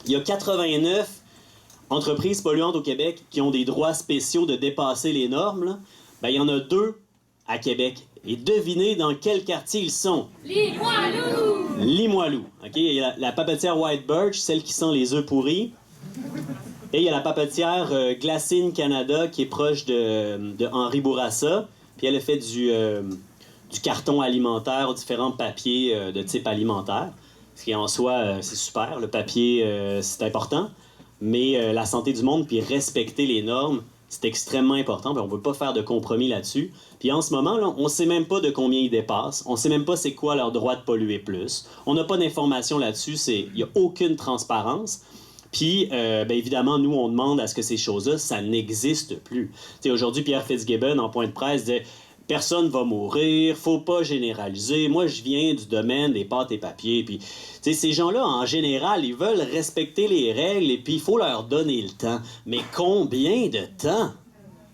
Il y a 89 entreprises polluantes au Québec qui ont des droits spéciaux de dépasser les normes. Là. Ben, il y en a 2 à Québec. Et devinez dans quel quartier ils sont. Limoilou! Limoilou. OK? Il y a la papetière White Birch, celle qui sent les œufs pourris. Et il y a la papetière Glacine Canada qui est proche de Henri Bourassa. Puis elle a fait du carton alimentaire, différents papiers de type alimentaire. Ce qui en soi, c'est super. Le papier, c'est important. Mais la santé du monde, puis respecter les normes, c'est extrêmement important. Puis on ne peut pas faire de compromis là-dessus. Puis en ce moment, là, on ne sait même pas de combien ils dépassent. On ne sait même pas c'est quoi leur droit de polluer plus. On n'a pas d'informations là-dessus. Il n'y a aucune transparence. Puis, évidemment, nous, on demande à ce que ces choses-là, ça n'existe plus. T'sais, aujourd'hui, Pierre Fitzgibbon, en point de presse, disait « Personne va mourir, faut pas généraliser. Moi, je viens du domaine des pâtes et papiers. » Puis, ces gens-là, en général, ils veulent respecter les règles et puis il faut leur donner le temps. Mais combien de temps?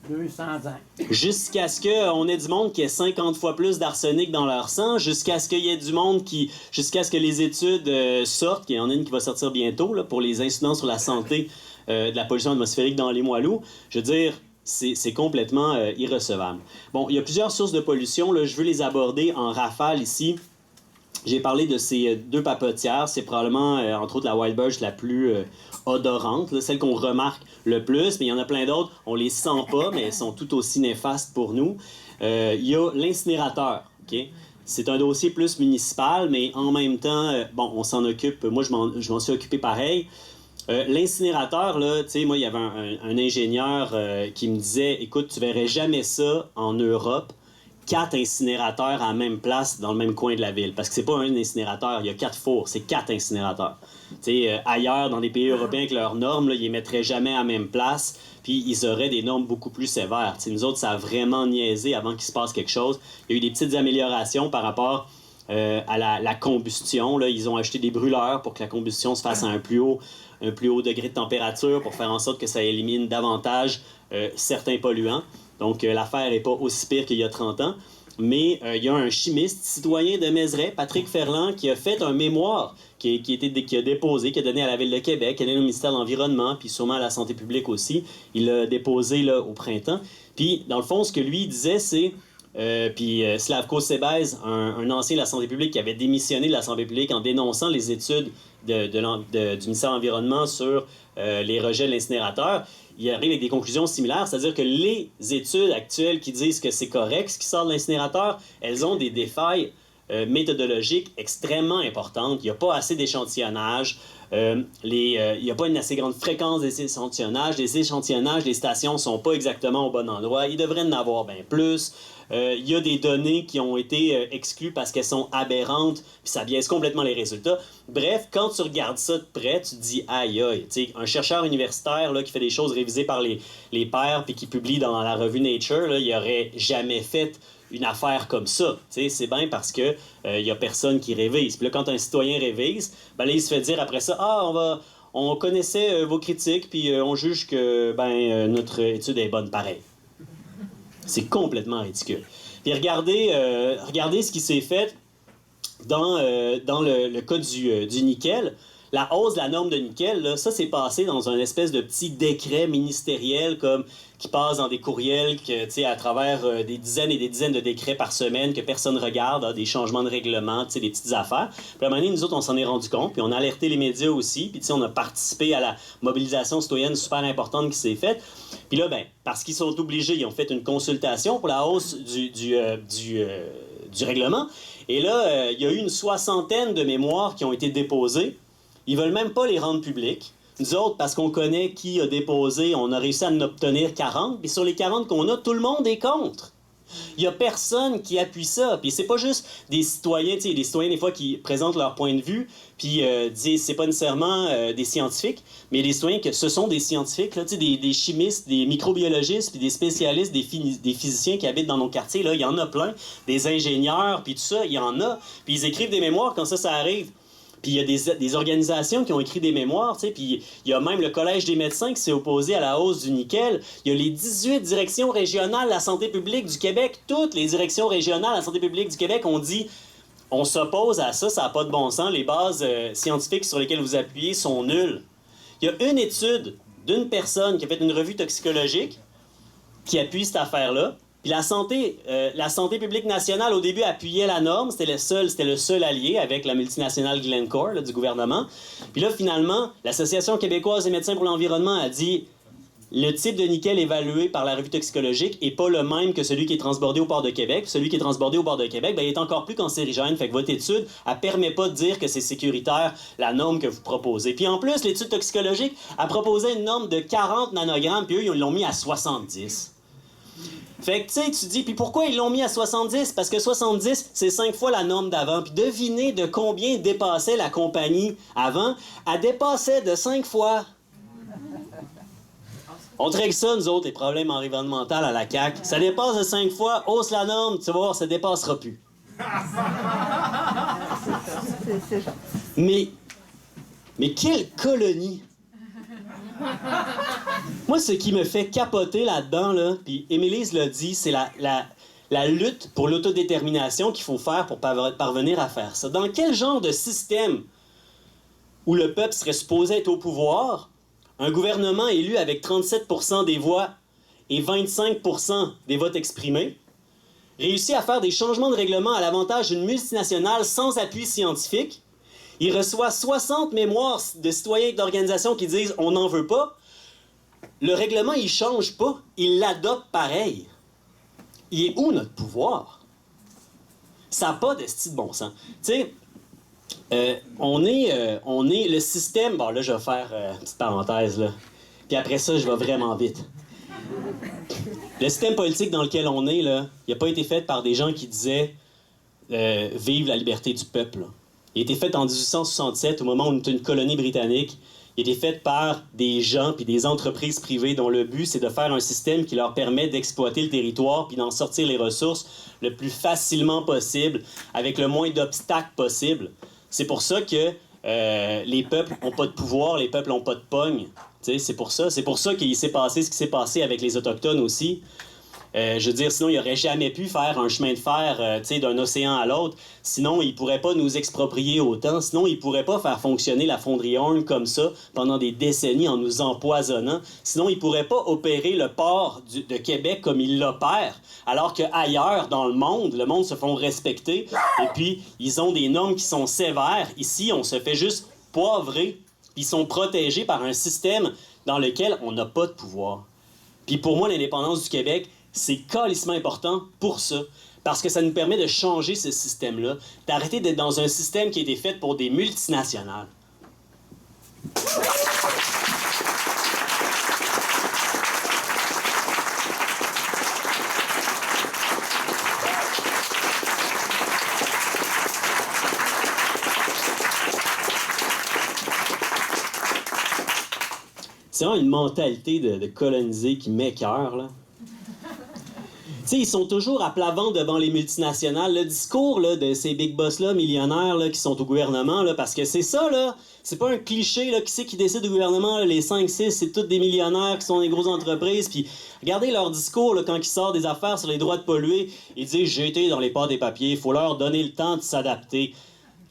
200 ans. Jusqu'à ce qu'on ait du monde qui ait 50 fois plus d'arsenic dans leur sang, jusqu'à ce qu'il y ait du monde qui... Jusqu'à ce que les études sortent, qu'il y en a une qui va sortir bientôt, là, pour les incidences sur la santé de la pollution atmosphérique dans les Limoilou. Je veux dire, c'est complètement irrecevable. Bon, il y a plusieurs sources de pollution, là, je veux les aborder en rafale ici. J'ai parlé de ces 2 papetières. C'est probablement, entre autres, la Wild Birch la plus odorante, là, celle qu'on remarque le plus. Mais il y en a plein d'autres. On les sent pas, mais elles sont tout aussi néfastes pour nous. Il y a l'incinérateur. Okay? C'est un dossier plus municipal, mais en même temps, on s'en occupe. Moi, je m'en suis occupé pareil. L'incinérateur, là, tu sais, moi, il y avait un ingénieur qui me disait, écoute, tu verrais jamais ça en Europe. 4 incinérateurs à la même place dans le même coin de la ville. Parce que c'est pas un incinérateur, il y a 4 fours, c'est 4 incinérateurs. Ailleurs, dans des pays européens avec leurs normes, là, ils les mettraient jamais à la même place, puis ils auraient des normes beaucoup plus sévères. T'sais, nous autres, ça a vraiment niaisé avant qu'il se passe quelque chose. Il y a eu des petites améliorations par rapport à la combustion. Là. Ils ont acheté des brûleurs pour que la combustion se fasse à un plus haut degré de température pour faire en sorte que ça élimine davantage certains polluants. Donc, l'affaire n'est pas aussi pire qu'il y a 30 ans. Mais il y a un chimiste citoyen de Mézeray, Patrick Ferland, qui a fait un mémoire qui a déposé, qui a donné à la Ville de Québec, qui a donné au ministère de l'Environnement, puis sûrement à la Santé publique aussi. Il l'a déposé là, au printemps. Puis, dans le fond, ce que lui disait, c'est... Slavko Sebez, un ancien de la santé publique qui avait démissionné de la santé publique en dénonçant les études du ministère de l'Environnement sur les rejets de l'incinérateur, il arrive avec des conclusions similaires, c'est-à-dire que les études actuelles qui disent que c'est correct ce qui sort de l'incinérateur, elles ont des défailles méthodologiques extrêmement importantes. Il n'y a pas assez d'échantillonnage. Il n'y a pas une assez grande fréquence des échantillonnages. Les échantillonnages des stations ne sont pas exactement au bon endroit. Il devrait en avoir bien plus. Il y a des données qui ont été exclues parce qu'elles sont aberrantes, puis ça biaise complètement les résultats. Bref, quand tu regardes ça de près, tu te dis aïe aïe. T'sais, un chercheur universitaire là, qui fait des choses révisées par les pairs puis qui publie dans la revue Nature, là, il n'aurait jamais fait une affaire comme ça. T'sais, c'est bien parce que y a personne qui révise. Puis là, quand un citoyen révise, ben là, il se fait dire après ça, on connaissait vos critiques, puis on juge que notre étude est bonne pareil. C'est complètement ridicule. Puis regardez ce qui s'est fait dans le cas du nickel. La hausse de la norme de nickel, là, ça s'est passé dans un espèce de petit décret ministériel qui passe dans des courriels à travers des dizaines et des dizaines de décrets par semaine que personne regarde, des changements de règlement, des petites affaires. Puis à un moment donné, nous autres, on s'en est rendu compte, puis on a alerté les médias aussi, puis on a participé à la mobilisation citoyenne super importante qui s'est faite. Puis là, parce qu'ils sont obligés, ils ont fait une consultation pour la hausse du règlement. Et là, il y a eu une 60aine de mémoires qui ont été déposées. Ils veulent même pas les rendre publics. Nous autres, parce qu'on connaît qui a déposé, on a réussi à en obtenir 40. Puis sur les 40 qu'on a, tout le monde est contre. Il y a personne qui appuie ça. Puis c'est pas juste des citoyens, des citoyens des fois qui présentent leur point de vue, puis disent c'est pas nécessairement des scientifiques, mais des citoyens que ce sont des scientifiques, là, des chimistes, des microbiologistes, puis des spécialistes, des physiciens qui habitent dans nos quartiers, là, il y en a plein, des ingénieurs, puis tout ça, il y en a. Puis ils écrivent des mémoires quand ça arrive. Puis il y a des organisations qui ont écrit des mémoires, puis il y a même le Collège des médecins qui s'est opposé à la hausse du nickel. Il y a les 18 directions régionales de la santé publique du Québec. Toutes les directions régionales de la santé publique du Québec ont dit on s'oppose à ça, ça n'a pas de bon sens. Les bases scientifiques sur lesquelles vous appuyez sont nulles. Il y a une étude d'une personne qui a fait une revue toxicologique qui appuie cette affaire-là. Puis la santé publique nationale, au début, appuyait la norme. C'était le seul allié avec la multinationale Glencore là, du gouvernement. Puis là, finalement, l'Association québécoise des médecins pour l'environnement a dit le type de nickel évalué par la revue toxicologique n'est pas le même que celui qui est transbordé au port de Québec. Celui qui est transbordé au port de Québec, ben, il est encore plus cancérigène. Fait que votre étude, elle permet pas de dire que c'est sécuritaire, la norme que vous proposez. Puis en plus, l'étude toxicologique a proposé une norme de 40 nanogrammes, puis eux, ils l'ont mis à 70. Fait que, tu sais, tu dis, puis pourquoi ils l'ont mis à 70? Parce que 70, c'est 5 fois la norme d'avant. Puis devinez de combien dépassait la compagnie avant. Elle dépassait de 5 fois. On traite ça, nous autres, les problèmes environnementaux à la CAQ. Ça dépasse de 5 fois, hausse la norme, tu vas voir, ça dépassera plus. Mais quelle colonie! Moi, ce qui me fait capoter là-dedans, là, puis Émilise l'a dit, c'est la lutte pour l'autodétermination qu'il faut faire pour parvenir à faire ça. Dans quel genre de système où le peuple serait supposé être au pouvoir, un gouvernement élu avec 37% des voix et 25% des votes exprimés réussit à faire des changements de règlement à l'avantage d'une multinationale sans appui scientifique? Il reçoit 60 mémoires de citoyens et d'organisations qui disent « on n'en veut pas ». Le règlement, il change pas. Il l'adopte pareil. Il est où notre pouvoir? Ça n'a pas d'esti de bon sens. Tu sais, on est le système... Bon, là, je vais faire une petite parenthèse, là. Puis après ça, je vais vraiment vite. Le système politique dans lequel on est, là, il n'a pas été fait par des gens qui disaient « vive la liberté du peuple ». Il a été fait en 1867, au moment où on était une colonie britannique. Il a été fait par des gens puis des entreprises privées dont le but, c'est de faire un système qui leur permet d'exploiter le territoire puis d'en sortir les ressources le plus facilement possible, avec le moins d'obstacles possible. C'est pour ça que les peuples n'ont pas de pouvoir, les peuples n'ont pas de pogne. C'est pour ça qu'il s'est passé ce qui s'est passé avec les Autochtones aussi. Je veux dire, sinon, il n'aurait jamais pu faire un chemin de fer d'un océan à l'autre. Sinon, il ne pourrait pas nous exproprier autant. Sinon, il ne pourrait pas faire fonctionner la fonderie Horn comme ça pendant des décennies en nous empoisonnant. Sinon, il ne pourrait pas opérer le port de Québec comme il l'opère. Alors qu'ailleurs, dans le monde se font respecter. Et puis, ils ont des normes qui sont sévères. Ici, on se fait juste poivrer. Puis, ils sont protégés par un système dans lequel on n'a pas de pouvoir. Puis, pour moi, l'indépendance du Québec, c'est calissement important pour ça. Parce que ça nous permet de changer ce système-là, d'arrêter d'être dans un système qui a été fait pour des multinationales. C'est vraiment une mentalité de coloniser qui m'écoeure, là. Tu sais, ils sont toujours à plat ventre devant les multinationales. Le discours là, de ces big boss-là, millionnaires, là, qui sont au gouvernement, là, parce que c'est ça, là, c'est pas un cliché, là, qui c'est qui décide au gouvernement, là, les 5-6, c'est tous des millionnaires qui sont des grosses entreprises, puis regardez leur discours, là, quand ils sortent des affaires sur les droits de polluer, ils disent « j'ai été dans les ports des papiers, il faut leur donner le temps de s'adapter ».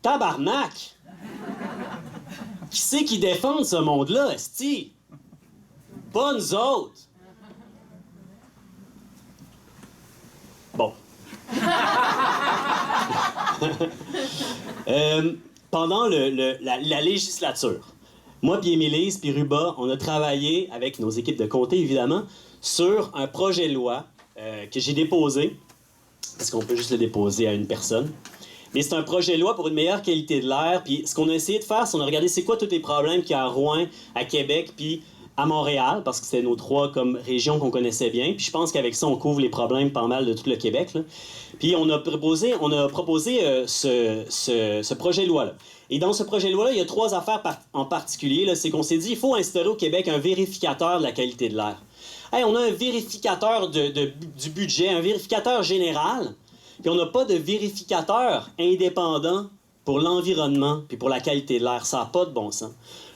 Tabarnak! Qui c'est qui défend ce monde-là, esti? Pas nous autres! Bon. Pendant la législature, moi puis Émilise puis Ruba, on a travaillé avec nos équipes de comté, évidemment, sur un projet de loi que j'ai déposé, parce qu'on peut juste le déposer à une personne. Mais c'est un projet de loi pour une meilleure qualité de l'air. Puis ce qu'on a essayé de faire, c'est qu'on a regardé c'est quoi tous les problèmes qu'il y a à Rouen, à Québec, puis à Montréal, parce que c'était nos trois comme régions qu'on connaissait bien. Puis je pense qu'avec ça, on couvre les problèmes pas mal de tout le Québec, là. Puis on a proposé ce projet de loi-là. Et dans ce projet de loi-là, il y a 3 affaires en particulier. Là, c'est qu'on s'est dit il faut instaurer au Québec un vérificateur de la qualité de l'air. Hey, on a un vérificateur du budget, un vérificateur général, puis on n'a pas de vérificateur indépendant pour l'environnement puis pour la qualité de l'air. Ça n'a pas de bon sens.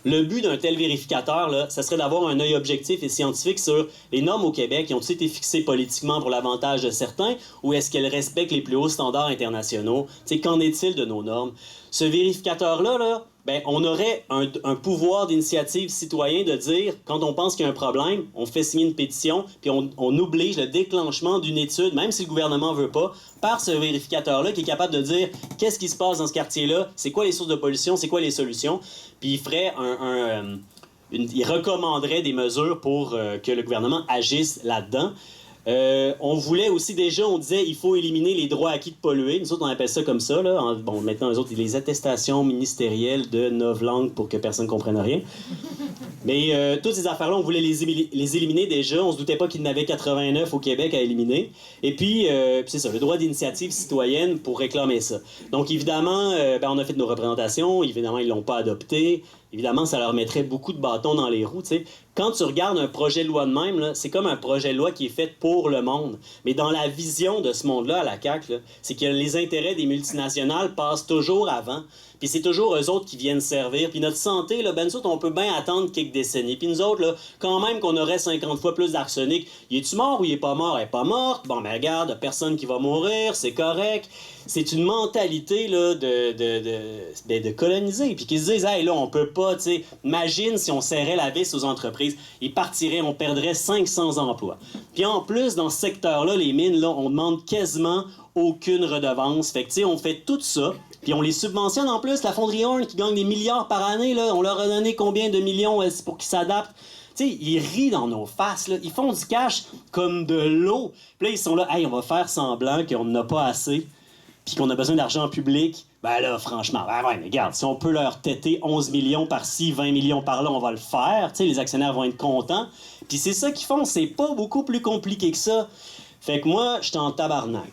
Le but d'un tel vérificateur, là, ça serait d'avoir un œil objectif et scientifique sur les normes au Québec qui ont-ils été fixées politiquement pour l'avantage de certains ou est-ce qu'elles respectent les plus hauts standards internationaux? T'sais, qu'en est-il de nos normes? Ce vérificateur-là, ben, on aurait un pouvoir d'initiative citoyen de dire, quand on pense qu'il y a un problème, on fait signer une pétition, puis on oblige le déclenchement d'une étude, même si le gouvernement veut pas, par ce vérificateur-là qui est capable de dire qu'est-ce qui se passe dans ce quartier-là, c'est quoi les sources de pollution, c'est quoi les solutions, puis il ferait il recommanderait des mesures pour que le gouvernement agisse là-dedans. On voulait aussi déjà, on disait, il faut éliminer les droits acquis de polluer. Nous autres, on appelle ça comme ça. Là. Bon, maintenant, eux autres, les attestations ministérielles de novlangue pour que personne ne comprenne rien. Mais toutes ces affaires-là, on voulait les éliminer déjà. On se doutait pas qu'il y en avait 89 au Québec à éliminer. Et puis, c'est ça, le droit d'initiative citoyenne pour réclamer ça. Donc, évidemment, on a fait nos représentations. Évidemment, ils l'ont pas adopté. Évidemment, ça leur mettrait beaucoup de bâtons dans les roues, tu sais. Quand tu regardes un projet de loi de même, là, c'est comme un projet de loi qui est fait pour le monde. Mais dans la vision de ce monde-là, à la CAQ, là, c'est que les intérêts des multinationales passent toujours avant. Puis c'est toujours eux autres qui viennent servir. Puis notre santé, là, ben nous autres, on peut bien attendre quelques décennies. Puis nous autres, là, quand même qu'on aurait 50 fois plus d'arsenic, il est-tu mort ou il est pas mort? Elle est pas morte. Bon, mais regarde, personne qui va mourir, c'est correct. C'est une mentalité là, de coloniser. Puis qu'ils se disent, hey, là, on peut pas, tu sais, imagine si on serrait la vis aux entreprises. Ils partiraient, on perdrait 500 emplois. Puis en plus, dans ce secteur-là, les mines, là, on demande quasiment aucune redevance. Fait que, tu sais, on fait tout ça. Puis on les subventionne en plus. La fonderie Horn qui gagne des milliards par année, là, on leur a donné combien de millions pour qu'ils s'adaptent? Tu sais, ils rient dans nos faces, là. Ils font du cash comme de l'eau. Puis là, ils sont là, hey, on va faire semblant qu'on n'a pas assez, puis qu'on a besoin d'argent public. Ben là, franchement, ben ouais, mais regarde, si on peut leur têter 11 millions par-ci, 20 millions par-là, on va le faire. Tu sais, les actionnaires vont être contents. Puis c'est ça qu'ils font, c'est pas beaucoup plus compliqué que ça. Fait que moi, j'étais en tabarnak.